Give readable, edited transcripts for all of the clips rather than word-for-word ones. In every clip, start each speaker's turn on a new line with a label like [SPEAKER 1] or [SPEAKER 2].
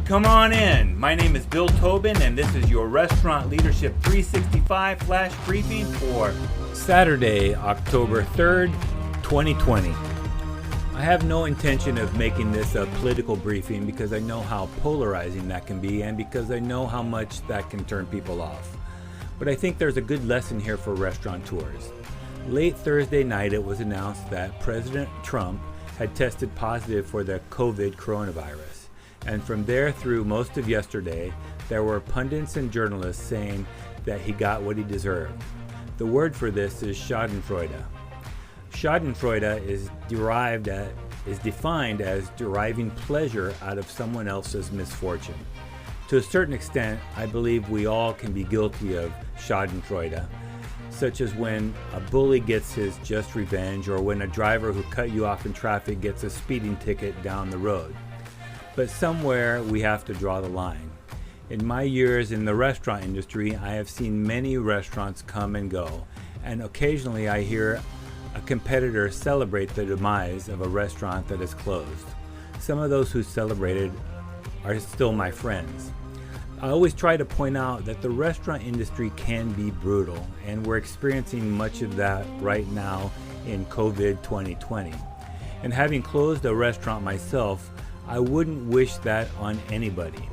[SPEAKER 1] Come on in. My name is Bill Tobin, and this is your Restaurant Leadership 365 Flash Briefing for Saturday, October 3rd, 2020. I have no intention of making this a political briefing because I know how polarizing that can be and because I know how much that can turn people off. But I think there's a good lesson here for restaurateurs. Late Thursday night, it was announced that President Trump had tested positive for the COVID coronavirus. And from there through most of yesterday, there were pundits and journalists saying that he got what he deserved. The word for this is Schadenfreude. Schadenfreude is defined as deriving pleasure out of someone else's misfortune. To a certain extent, I believe we all can be guilty of Schadenfreude, such as when a bully gets his just revenge or when a driver who cut you off in traffic gets a speeding ticket down the road. But somewhere we have to draw the line. In my years in the restaurant industry, I have seen many restaurants come and go, and occasionally I hear a competitor celebrate the demise of a restaurant that is closed. Some of those who celebrated are still my friends. I always try to point out that the restaurant industry can be brutal, and we're experiencing much of that right now in COVID 2020. And having closed a restaurant myself, I wouldn't wish that on anybody.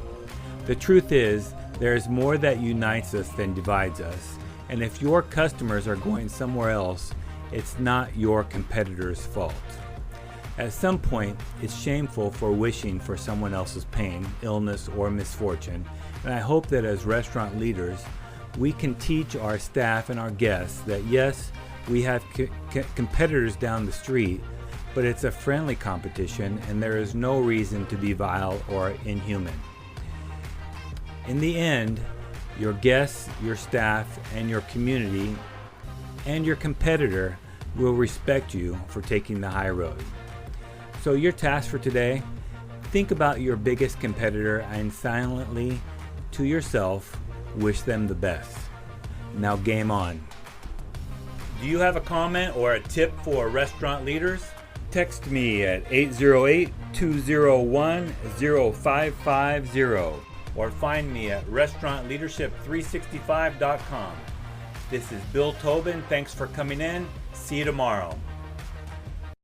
[SPEAKER 1] The truth is, there is more that unites us than divides us, and if your customers are going somewhere else, it's not your competitor's fault. At some point, it's shameful for wishing for someone else's pain, illness, or misfortune, and I hope that as restaurant leaders, we can teach our staff and our guests that yes, we have competitors down the street, but it's a friendly competition and there is no reason to be vile or inhuman. In the end, your guests, your staff, and your community, and your competitor will respect you for taking the high road. So your task for today, think about your biggest competitor and silently, to yourself, wish them the best. Now game on. Do you have a comment or a tip for restaurant leaders? Text me at 808-201-0550 or find me at restaurantleadership365.com. This is Bill Tobin. Thanks for coming in. See you tomorrow.